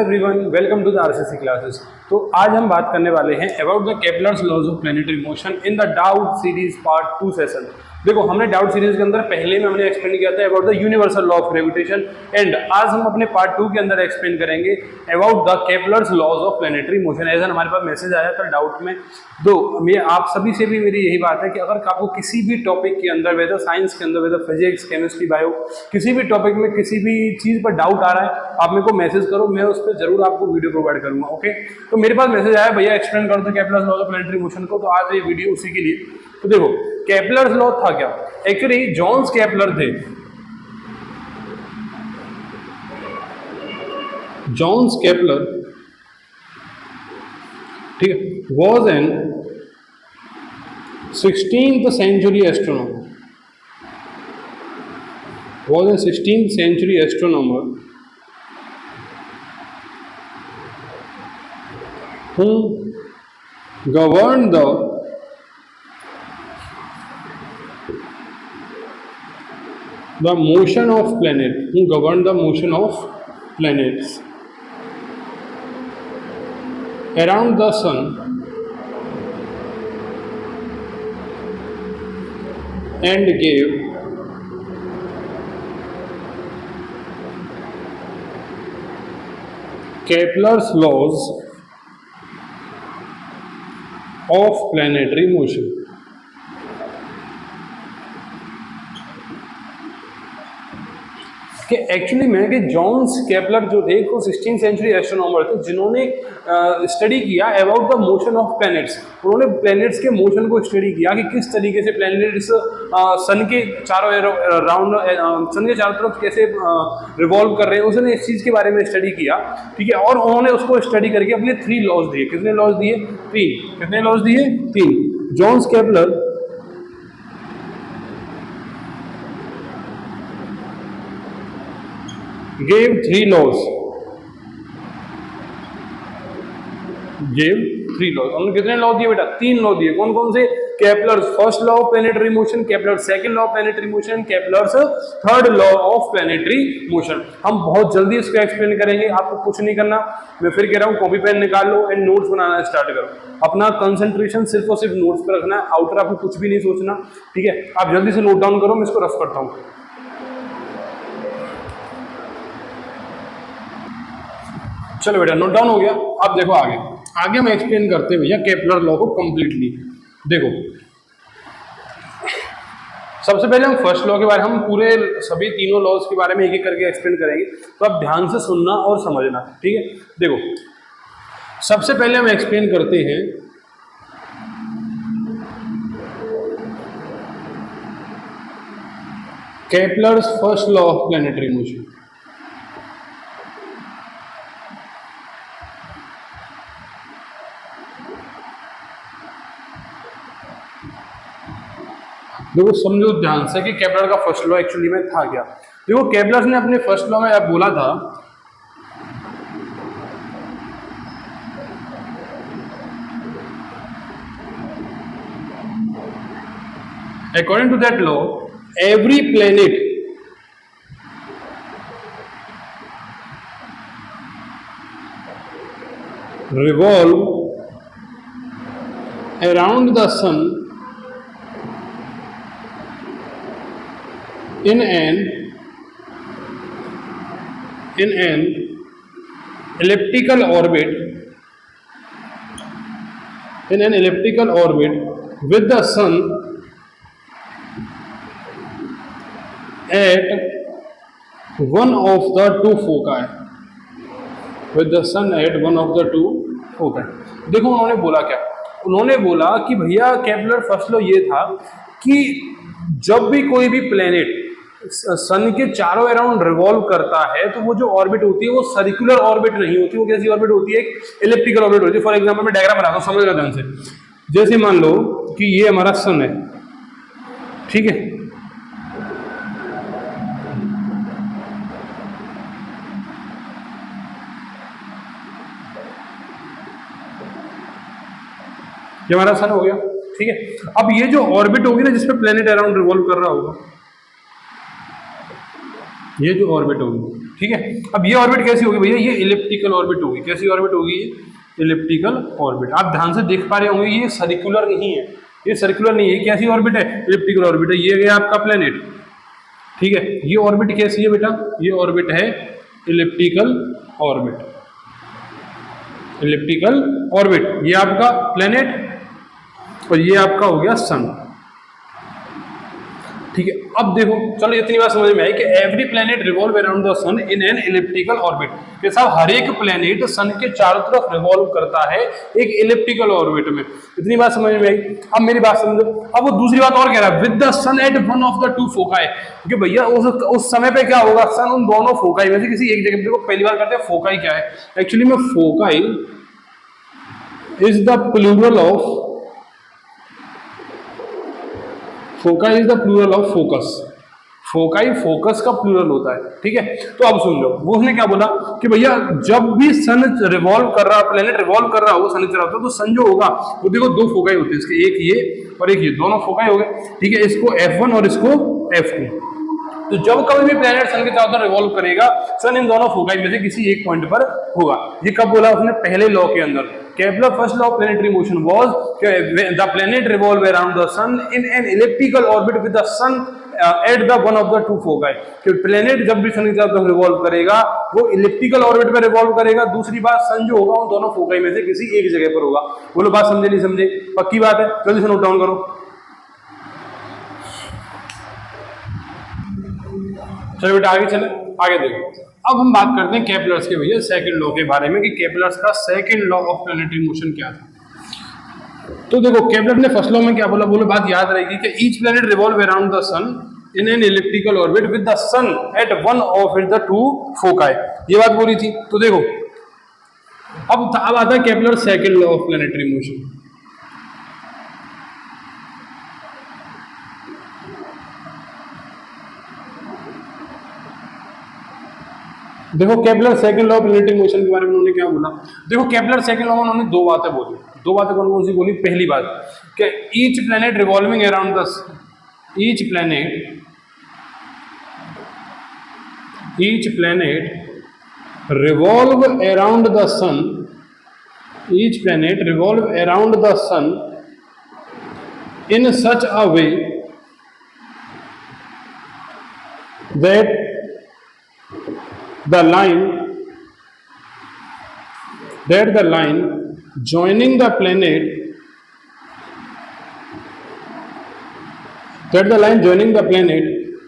Everyone, welcome to the RCC classes. तो आज हम बात करने वाले हैं about the Kepler's laws of planetary motion in the doubt series part 2 session. देखो, हमने डाउट सीरीज के अंदर पहले में हमने एक्सप्लेन किया था about the universal law of gravitation and आज हम अपने पार्ट 2 के अंदर एक्सप्लेन करेंगे about the Kepler's laws of planetary motion. ऐसा हमारे पास मैसेज आया था डाउट में। दो मैं आप सभी से भी मेरी यही बात है कि अगर आपको किसी भी टॉपिक के अंदर, वेदर साइंस के अंदर, वेदर फिजिक्स, केमिस्ट्री, बायो, किसी भी टॉपिक में किसी भी चीज़ पर डाउट आ रहा है, आप मेरे को मैसेज करो, मैं उस पर जरूर आपको वीडियो प्रोवाइड करूंगा। ओके, तो मेरे पास मैसेज आया, भैया एक्सप्लेन कर दो Kepler's law of planetary motion को। तो आज ये वीडियो उसी के लिए। तो देखो, केपलर्स लॉ था क्या? एक्चुअली जॉन्स केपलर थे, जॉन्स केपलर, ठीक है, was an 16th century astronomer, was a 16th century astronomer who governed the motion of planets around the sun and gave Kepler's laws of planetary motion। कि actually में कि Johns Kepler जो थे वो 16th century astronomer थे जिन्होंने study किया about the motion of planets. उन्होंने प्लैनेट्स के मोशन को स्टडी किया कि किस तरीके से प्लैनेट्स सन के चारों राउंड, सन के चारों तरफ कैसे रिवॉल्व कर रहे हैं। उसने इस चीज़ के बारे में स्टडी किया, ठीक है। और उन्होंने उसको स्टडी करके अपने 3 लॉज दिए। कितने लॉज दिए? 3। कितने लॉज दिए? 3। जॉन्स केपलर gave 3 laws, उन्होंने कितने लॉ दिए बेटा? 3 लॉ दिए। कौन कौन से? Kepler's first law of planetary motion, Kepler's second law of planetary motion, Kepler's third law of planetary motion. हम बहुत जल्दी इसको एक्सप्लेन करेंगे, आपको कुछ नहीं करना। मैं फिर कह रहा हूँ, कॉपी पेन निकाल लो एंड नोट्स बनाना स्टार्ट करो। अपना कंसंट्रेशन सिर्फ और सिर्फ नोट्स पर रखना है, आउटर आपको कुछ भी नहीं सोचना, ठीक है। आप जल्दी से नोट डाउन करो, मैं इसको रफ करता हूँ। चलो बेटा, नोट डाउन हो गया। अब देखो आगे हम एक्सप्लेन करते हैं भैया केपलर लॉ को कंप्लीटली। देखो, सबसे पहले हम फर्स्ट लॉ के बारे में, हम पूरे सभी तीनों लॉज के बारे में एक एक करके एक्सप्लेन करेंगे, तो आप ध्यान से सुनना और समझना, ठीक है। देखो, सबसे पहले हम एक्सप्लेन करते हैं Kepler's first law of planetary motion. देखो, समझो ध्यान से कि केपलर का फर्स्ट लॉ एक्चुअली में था क्या। देखो, केपलर ने अपने फर्स्ट लॉ में बोला था according to that law every planet revolve around the sun in an elliptical orbit, with the sun at one of the two foci, देखो, उन्होंने बोला क्या? उन्होंने बोला कि भैया केपलर फर्स्ट लॉ ये था कि जब भी कोई भी प्लेनेट सन के चारों अराउंड रिवॉल्व करता है तो वो जो ऑर्बिट होती है वो सर्कुलर ऑर्बिट नहीं होती, वो कैसी ऑर्बिट होती है? एक इलिप्टिकल ऑर्बिट होती है। फॉर एग्जांपल मैं डायग्राम बनाता हूँ, समझना ध्यान से। जैसे मान लो कि ये हमारा सन है, ठीक है। ये हमारा सन हो गया, ठीक है। अब ये जो ऑर्बिट होगी ना जिसपे प्लेनेट अराउंड रिवॉल्व कर रहा होगा, ये जो ऑर्बिट होगी, ठीक है। अब ये ऑर्बिट कैसी होगी भैया, ये इलिप्टिकल ऑर्बिट होगी। कैसी ऑर्बिट होगी, ये इलिप्टिकल ऑर्बिट। आप ध्यान से देख पा रहे होंगे ये सर्कुलर नहीं है, ये सर्कुलर नहीं है। कैसी ऑर्बिट है, इलिप्टिकल ऑर्बिट है। ये गया आपका प्लेनेट, ठीक है। ये ऑर्बिट कैसी है बेटा, ये ऑर्बिट है इलिप्टिकल ऑर्बिट, इलिप्टिकल ऑर्बिट। ये आपका प्लेनेट और ये आपका हो गया सन, ठीक है। अब देखो चलो इतनी बात समझ में आई कि every planet revolve around the sun in an elliptical orbit, कि साहब हर एक प्लेनेट सन के चारों तरफ रिवॉल्व करता है एक इलिप्टिकल ऑर्बिट में। इतनी बात समझ में आई। अब मेरी बात समझो, अब वो दूसरी बात और कह रहा है, with the sun at one of the two foci, कि भैया उस समय पे क्या होगा, सन उन दोनों फोकाई में से किसी एक जगह। देखो पहली बात करते हैं फोकाई क्या है। एक्चुअली में foci is the plural of, foci is the plural of focus. Foci focus का प्लूरल होता है, ठीक है। तो अब सुन लो, वो उसने क्या बोला कि भैया जब भी सन रिवॉल्व कर रहा, प्लेनेट रिवॉल्व कर रहा हो, सन चला होता है, तो सन जो होगा वो देखो दो फोकाई होते हैं इसके, एक ये और एक ये, दोनों फोकाई हो गए, ठीक है। इसको F1 और इसको F2। तो जब कभी भी प्लेनेट सन के चारों तरफ रिवॉल्व करेगा, सन इन दोनों फोकाई में से किसी एक पॉइंट पर होगा। ये कब बोला उसने, पहले लॉ के अंदर। Kepler first law of planetary motion was the planet revolve around the sun in an elliptical orbit with the sun at the one of the two foci. कि प्लेनेट जब भी सन की तरफ रिवॉल्व करेगा वो इलिप्टिकल ऑर्बिट में revolve करेगा। दूसरी बात, सन जो होगा उन दोनों फोकाई में से किसी एक जगह पर होगा। बोलो बात समझे नहीं समझे, पक्की बात है, जल्दी से नोट डाउन करो। चलो बेटा आगे चले, आगे देखो। अब हम बात करते हैं केपलर्स के भैया सेकंड लॉ के बारे में, कि केपलर्स का second law of planetary motion क्या था। तो देखो केपलर ने फर्स्ट लॉ में क्या बोला, बोलो बात याद रहेगी कि each planet revolve around the sun in an elliptical orbit with the sun at one of it the two foci. ये बात बोली थी। तो देखो अब आता है Kepler second law of planetary motion. देखो Kepler second law of planetary motion के बारे में उन्होंने क्या बोला। देखो केपलर सेकंड लॉ में उन्होंने दो बातें बोली। दो बातें कौन कौन सी बोली। पहली बात कि each planet revolving around the each planet revolve around the sun, each planet revolve around the sun in such a way that the line joining the planet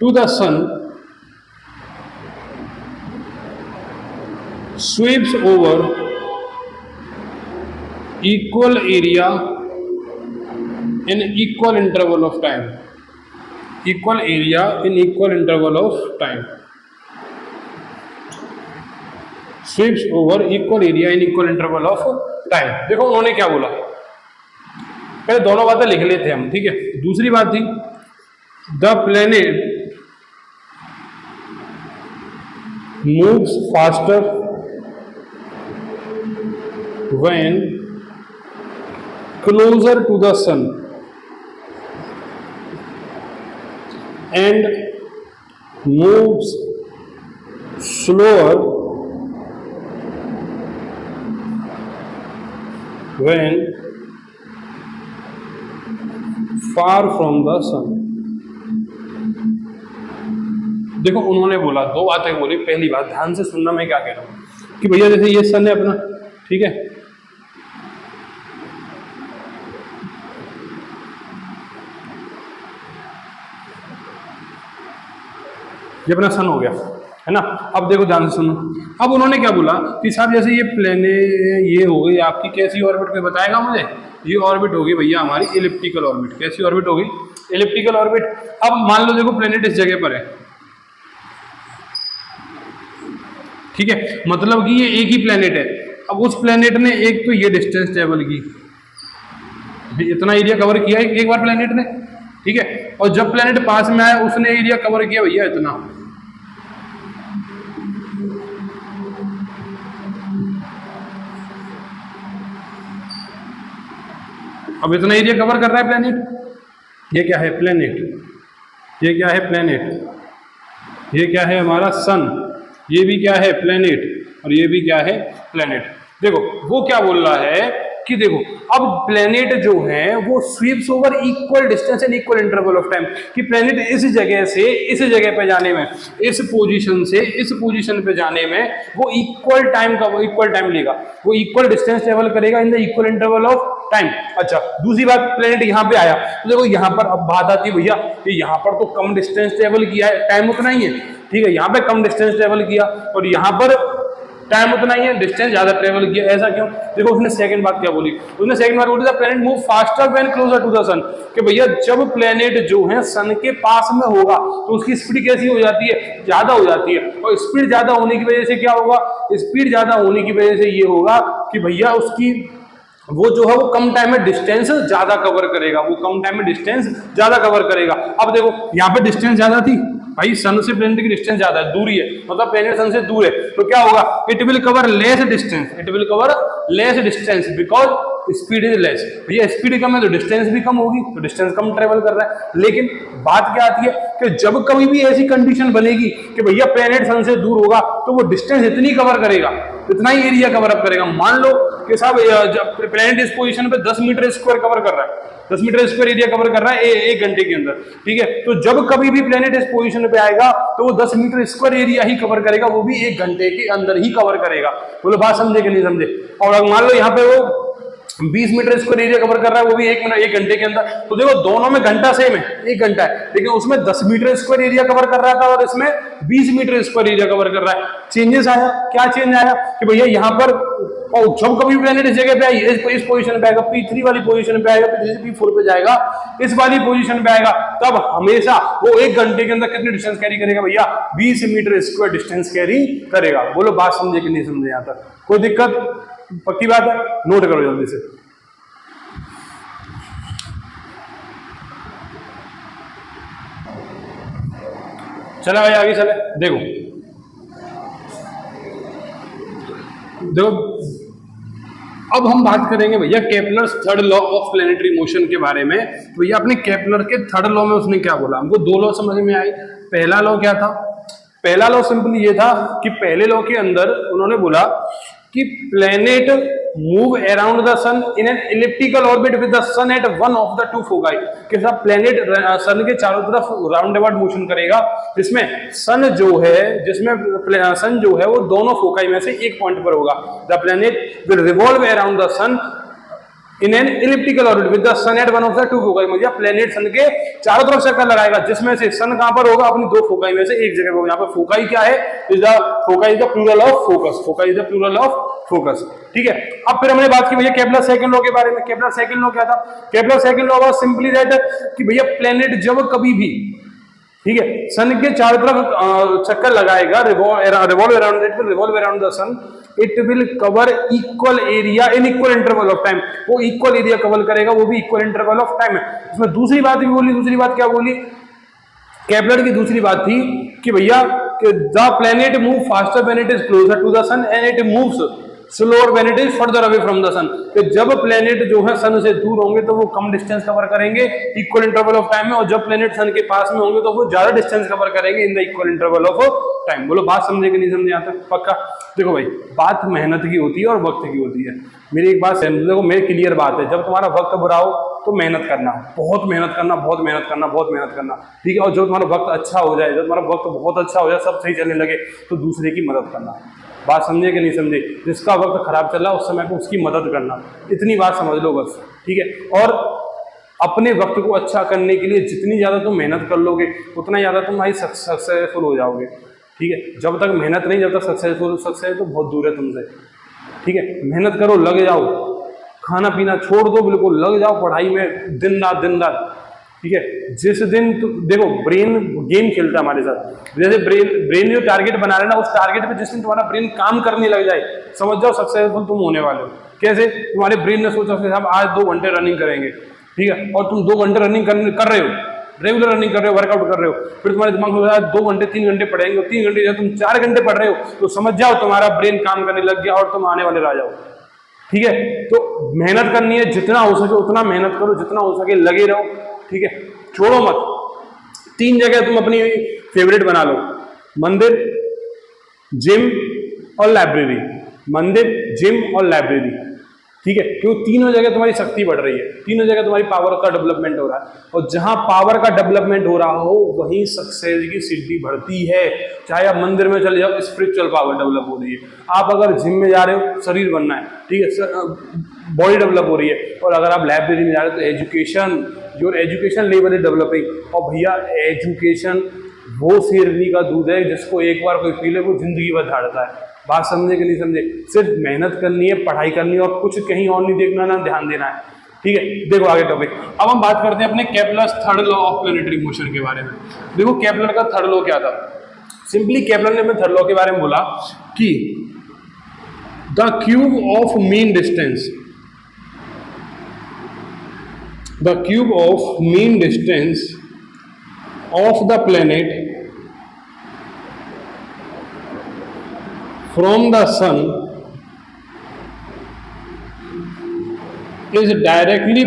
to the sun sweeps over equal area in equal interval of time, equal area in equal interval of time, sweeps over equal area in equal interval of time. देखो उन्होंने क्या बोला, पहले दोनों बातें लिख लेते हैं हम, ठीक है। दूसरी बात थी the planet moves faster when closer to the sun and moves slower when far from the sun। देखो उन्होंने बोला, दो बातें बोली। पहली बात ध्यान से सुनना मैं क्या कह रहा हूं, कि भैया जैसे ये सन है अपना, ठीक है, ये अपना सन हो गया है ना। अब देखो ध्यान से सुनो। अब उन्होंने क्या बोला कि साहब जैसे ये प्लेने ये हो गई आपकी कैसी ऑर्बिट में, बताएगा मुझे। ये ऑर्बिट होगी भैया हमारी इलिप्टिकल ऑर्बिट। कैसी ऑर्बिट होगी, इलिप्टिकल ऑर्बिट। अब मान लो देखो प्लेनेट इस जगह पर है, ठीक है, मतलब कि ये एक ही प्लेनेट है। अब उस प्लेनेट ने एक तो ये डिस्टेंस ट्रेवल की, इतना एरिया कवर किया एक बार प्लेनेट ने, ठीक है। और जब प्लेनेट पास में आया उसने एरिया कवर किया भैया इतना। अब इतना एरिया कवर कर रहा है प्लेनेट। ये क्या है, प्लेनेट। ये क्या है, प्लेनेट। ये क्या है हमारा सन, ये भी क्या है प्लेनेट, और ये भी क्या है प्लेनेट। देखो वो क्या बोल रहा है कि देखो अब प्लेनेट जो है वो sweeps over equal distance and equal interval of time, कि प्लेनेट इस जगह से इस जगह पे जाने में, इस पोजीशन से इस पोजीशन पे जाने में वो इक्वल टाइम लेगा, वो इक्वल डिस्टेंस ट्रेवल करेगा in the equal interval of time. अच्छा दूसरी बात, प्लेनेट यहाँ पे आया तो देखो यहाँ पर अब बात आती है भैया कि यहाँ पर तो कम डिस्टेंस ट्रेवल किया है, टाइम उतना ही है, ठीक है, यहाँ पे कम डिस्टेंस ट्रेवल किया और यहाँ पर टाइम उतना ही है, डिस्टेंस ज्यादा ट्रेवल किया, ऐसा क्यों? देखो उसने सेकंड बात क्या बोली, उसने सेकंड बात बोली था planet move faster when closer to the sun, कि भैया जब प्लेनेट जो है सन के पास में होगा तो उसकी स्पीड कैसी हो जाती है, ज्यादा हो जाती है, और स्पीड ज्यादा होने की वजह से क्या होगा, स्पीड ज्यादा होने की वजह से ये होगा कि भैया उसकी वो जो है वो कम टाइम में डिस्टेंस ज्यादा कवर करेगा, वो कम टाइम में डिस्टेंस ज्यादा कवर करेगा। अब देखो यहाँ पे डिस्टेंस ज्यादा थी भाई, सन से प्लेनेट की डिस्टेंस ज्यादा है, दूरी है, मतलब प्लेनेट सन से दूर है, तो क्या होगा, it will cover less distance, it will cover less distance because speed is less. भैया स्पीड कम है तो डिस्टेंस भी कम होगी, तो डिस्टेंस कम ट्रेवल कर रहा है। लेकिन बात क्या आती है कि जब कभी भी ऐसी कंडीशन बनेगी कि भैया प्लेनेट सन से दूर होगा तो वो डिस्टेंस इतनी कवर करेगा, इतना ही एरिया कवर अप करेगा। मान लो कि साहब जब प्लेनेट इस पोजीशन पे 10 मीटर स्क्वायर कवर कर रहा है, 10 मीटर स्क्वायर एरिया कवर कर रहा है एक घंटे के अंदर, ठीक है, तो जब कभी भी प्लेनेट इस पोजीशन पे आएगा तो वो 10 मीटर स्क्वायर एरिया ही कवर करेगा, वो भी एक घंटे के अंदर ही कवर करेगा। बोलो बात समझे कि नहीं समझे? और मान लो यहाँ पे वो 20 मीटर स्क्वायर एरिया कवर कर रहा है, वो भी एक घंटे के अंदर, तो देखो दोनों में घंटा सेम है, एक घंटा है, लेकिन उसमें 10 मीटर स्क्वायर एरिया कवर कर रहा था और इसमें 20 मीटर स्क्वायर एरिया कवर कर रहा है। चेंजेस आया, क्या चेंज आया कि भैया यहाँ पर जब कभी प्लेनेट इस जगह पे आई, इस पोजीशन पे आएगा, P3 वाली पोजीशन पे आएगा, P4 पे जाएगा, इस वाली पोजीशन पे आएगा, तब हमेशा वो एक घंटे के अंदर कितनी डिस्टेंस कैरी करेगा भैया, 20 मीटर स्क्वायर डिस्टेंस कैरी करेगा। बोलो बात समझे कि नहीं समझे? यहाँ तक कोई दिक्कत? पक्की बात है, नोट करो जल्दी से। चला भाई आगे चले। देखो अब हम बात करेंगे भैया Kepler's third law of planetary motion के बारे में। तो भैया अपने केपलर के थर्ड लॉ में उसने क्या बोला, हमको दो लॉ समझ में आए। पहला लॉ क्या था? पहला लॉ सिंपली ये था कि पहले लॉ के अंदर उन्होंने बोला कि planet move around the sun in an elliptical orbit with the sun at one of the two foci, कि सब प्लेनेट सन के चारों तरफ राउंड अबाउट मोशन करेगा, जिसमें सन जो है वो दोनों फोकाई में से एक पॉइंट पर होगा। The planet will revolve around the sun in an elliptical orbit with the sun at one of the two foci, मतलब प्लेनेट सन के चारों तरफ चक्कर लगाएगा, जिसमें से सन कहां पर होगा, अपनी दो फोकाई में से एक जगह होगा। यहाँ पर फोकाई क्या है? Foci is the plural of focus, foci is the plural of focus, ठीक है। अब फिर हमने बात की भैया केपलर सेकंड लॉ के बारे में। केपलर सेकंड लॉ क्या था? Kepler second law was simply that कि भैया प्लेनेट जब कभी भी, ठीक है, सन के चारों तरफ चक्कर लगाएगा, revolve around the sun, it will cover equal area in equal interval of time, वो इक्वल एरिया कवर करेगा, वो भी इक्वल इंटरवल ऑफ टाइम है। इसमें दूसरी बात भी बोली, दूसरी बात क्या बोली केपलर की? दूसरी बात थी कि भैया the planet move faster when it is closer to the sun and it moves slower when it is further away from the sun, कि जब प्लेनेट जो है सन से दूर होंगे तो वो कम डिस्टेंस कवर करेंगे इक्वल इंटरवल ऑफ टाइम में, और जब प्लेनेट सन के पास में होंगे तो वो ज्यादा डिस्टेंस कवर करेंगे in the equal interval of time. बोलो बात समझे कि नहीं समझे? यहाँ तक पक्का? देखो भाई बात मेहनत की होती है और वक्त की होती है। मेरी एक बात देखो, मेरी क्लियर बात है, जब तुम्हारा वक्त बुरा हो तो मेहनत करना, बहुत मेहनत करना, बहुत मेहनत करना, बहुत मेहनत करना, ठीक है। और जब तुम्हारा वक्त अच्छा हो जाए, जब तुम्हारा वक्त बहुत अच्छा हो जाए, सब सही चलने लगे, तो दूसरे की मदद करना। बात समझे कि नहीं समझे? जिसका वक्त खराब चल रहा है उस समय को उसकी मदद करना, इतनी बात समझ लो बस, ठीक है। और अपने वक्त को अच्छा करने के लिए जितनी ज़्यादा तुम मेहनत कर लोगे उतना ज़्यादा तुम भाई सक्सेसफुल हो जाओगे, ठीक है। जब तक मेहनत नहीं, जब तक सक्सेस तो बहुत दूर है तुमसे, ठीक है। मेहनत करो, लग जाओ, खाना पीना छोड़ दो, बिल्कुल लग जाओ पढ़ाई में दिन रात, ठीक है। जिस दिन देखो ब्रेन गेम खेलता है हमारे साथ, जैसे ब्रेन जो टारगेट बना रहे ना, उस टारगेट पे जिस दिन तुम्हारा ब्रेन काम करने लग जाए, समझ जाओ सक्सेसफुल तुम होने वाले हो। कैसे? तुम्हारे ब्रेन ने सोचा हम आज 2 घंटे रनिंग करेंगे, ठीक है, और तुम 2 घंटे रनिंग कर रहे हो, रेगुलर रनिंग कर रहे हो, वर्कआउट कर रहे हो, फिर तुम्हारे दिमाग में 2 घंटे 3 घंटे पढ़ेंगे, और 3 घंटे तुम 4 घंटे पढ़ रहे हो, तो समझ जाओ तुम्हारा ब्रेन काम करने लग गया और तुम आने वाले राजा हो, ठीक है। तो मेहनत करनी है, जितना हो सके उतना मेहनत करो, जितना हो सके लगे रहो, ठीक है, छोड़ो मत। 3 जगह तुम अपनी फेवरेट बना लो, मंदिर, जिम और लाइब्रेरी, मंदिर, जिम और लाइब्रेरी, ठीक है। क्यों? तीनों जगह तुम्हारी शक्ति बढ़ रही है, तीनों जगह तुम्हारी पावर का डेवलपमेंट हो रहा है, और जहां पावर का डेवलपमेंट हो रहा हो वहीं सक्सेस की सीढ़ी बढ़ती है। चाहे आप मंदिर में चले जाओ, स्पिरिचुअल पावर डेवलप हो रही है। आप अगर जिम में जा रहे हो, शरीर बनना है, ठीक है, बॉडी डेवलप हो रही है। और अगर आप लाइब्रेरी में जा रहे हो तो education, your education level is developing. और भैया एजुकेशन वो शेरनी का दूध है जिसको एक बार कोई पी ले वो जिंदगी भर धाड़ता है। बात समझे कि नहीं समझे? सिर्फ मेहनत करनी है, पढ़ाई करनी है, और कुछ कहीं और नहीं देखना, ना ध्यान देना है, ठीक है। देखो आगे टॉपिक, अब हम बात करते हैं अपने Kepler's third law of planetary motion के बारे में। देखो केपलर का थर्ड लॉ क्या था? सिंपली केपलर ने अपने थर्ड लॉ के बारे में बोला कि the cube of mean distance, the cube of mean distance of the planet from the sun is directly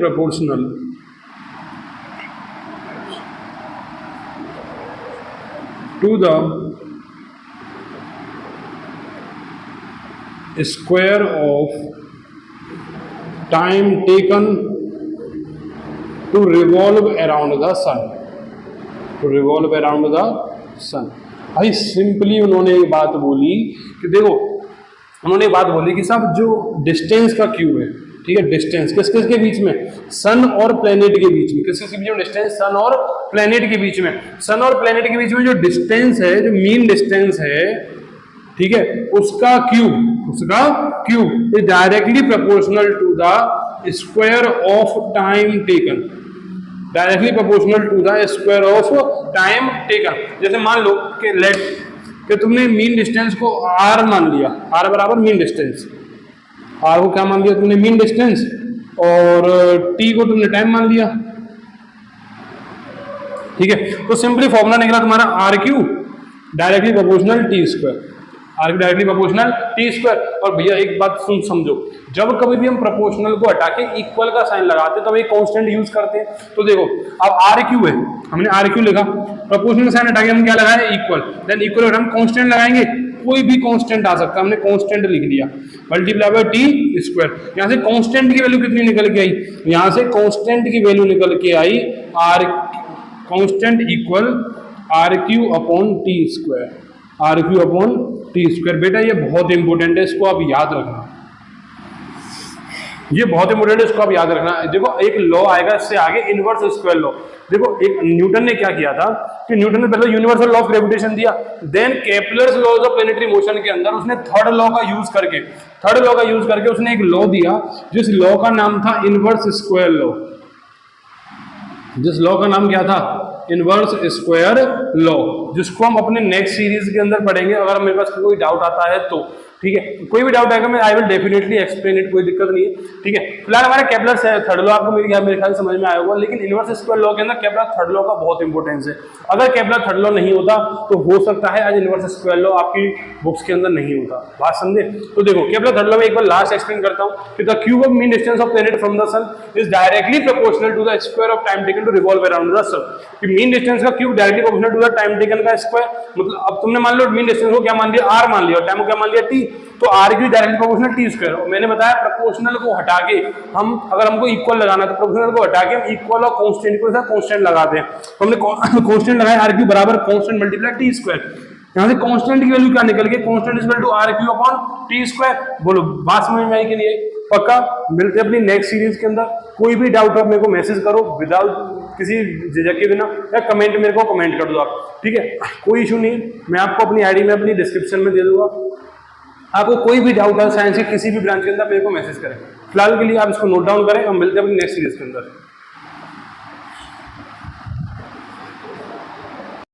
proportional to the square of time taken to revolve around the sun, to revolve around the sun। भाई simply उन्होंने एक बात बोली कि देखो, उन्होंने बात बोली कि साहब जो डिस्टेंस का क्यूब है, ठीक है, डिस्टेंस किस किस के बीच में? सन और प्लेनेट के बीच में। किस किस के बीच में डिस्टेंस? सन और प्लेनेट के बीच में। सन और प्लेनेट के बीच में जो डिस्टेंस है, जो मीन डिस्टेंस है, ठीक है, उसका cube is directly proportional to the square of time taken, directly proportional to the square of time taken. जैसे मान लो कि तुमने मीन डिस्टेंस को r मान लिया, r बराबर मीन डिस्टेंस, r को क्या मान लिया तुमने? मीन डिस्टेंस, और t को तुमने टाइम मान लिया, ठीक है। तो सिंपली फॉर्मूला निकला तुम्हारा r cube directly proportional T square, R की डायरेक्टली प्रोपोर्शनल टी स्क्वायर। और भैया एक बात समझो, जब कभी भी हम प्रोपोर्शनल को हटा के इक्वल का साइन लगाते हैं तो हम एक कांस्टेंट यूज करते हैं। तो देखो अब आर क्यू है, हमने आर क्यू लिखा, प्रोपोर्शनल साइन हटा के हम क्या लगाए? इक्वल। देन इक्वल हम कांस्टेंट लगाएंगे, कोई भी कांस्टेंट आ सकता है, हमने कांस्टेंट लिख दिया, मल्टीप्लाई बाय टी स्क्वायर। यहाँ से कांस्टेंट की वैल्यू कितनी निकल के आई? यहाँ से कांस्टेंट की वैल्यू निकल के आई R, constant equal R cube upon T square, R cube upon T square. बेटा ये बहुत इंपॉर्टेंट है, इसको आप याद रखना, ये बहुत इंपॉर्टेंट है, इसको आप याद रखना। देखो एक लॉ आएगा इससे आगे, इनवर्स स्क्वायर लॉ। देखो एक न्यूटन ने क्या किया था कि न्यूटन ने पहले यूनिवर्सल लॉ ऑफ ग्रेविटेशन दिया, then Kepler's laws of planetary motion के अंदर उसने थर्ड लॉ का यूज करके उसने एक लॉ दिया, जिस लॉ का नाम था इनवर्स स्क्वायर लॉ। जिस लॉ का नाम क्या था? इनवर्स स्क्वायर लॉ, जिसको हम अपने नेक्स्ट सीरीज के अंदर पढ़ेंगे। अगर मेरे पास कोई डाउट आता है तो, ठीक है, कोई भी डाउट आएगा मैं I will definitely explain it, कोई दिक्कत नहीं है, ठीक है। फिलहाल हमारा केपलर थर्ड लॉ आपको मेरे ख्याल समझ में आया होगा, लेकिन इनवर्स स्क्वायर लॉ के अंदर केपलर थर्ड लॉ का बहुत इंपॉर्टेंस है। अगर केपलर थर्ड लॉ नहीं होता तो हो सकता है आज इनवर्स स्क्वायर लॉ आपकी बुक्स के अंदर नहीं होता। बात समझे? तो देखो केपलर थर्ड लॉ में एक बार लास्ट एक्सप्लेन करता हूँ कि the cube of mean distance of planet from the sun is directly proportional to the square of time taken to revolve around the sun. कि मीन डिस्टेंस का cube directly proportional to the time taken का square, मतलब अब तुमने मान लो mean distance को क्या मान लिया? r मान लिया, और टाइम को क्या मान लिया? t, तो r की डायरेक्टली प्रोपोर्शनल टी स्क्वायर। और मैंने बताया प्रोपोर्शनल को हटा के हम, अगर हमको इक्वल लगाना है तो प्रोपोर्शनल को हटा के हम इक्वल और कांस्टेंट को साथ कांस्टेंट लगाते हैं। तो हमने कांस्टेंट लगाया r क्यू बराबर कांस्टेंट मल्टीप्लाई टी स्क्वायर। यहाँ से कांस्टेंट की वैल्यू क्या निकल गई? Constant is equal to r cube upon T square. बोलो बात समझ में आई कि नहीं? पक्का? मिलते हैं अपनी नेक्स्ट सीरीज के अंदर। कोई भी डाउट हो मेरे को मैसेज करो विदाउट किसी झिझक के बिना, या कमेंट मेरे को कमेंट कर दो आप, ठीक है, कोई इशू नहीं। मैं आपको अपनी आईडी में अपनी डिस्क्रिप्शन में दे दूंगा। आपको कोई भी डाउट है साइंस के किसी भी ब्रांच के अंदर मेरे को मैसेज करें। फिलहाल के लिए आप इसको नोट डाउन करें, हम मिलते हैं अपनी नेक्स्ट सीरीज के अंदर।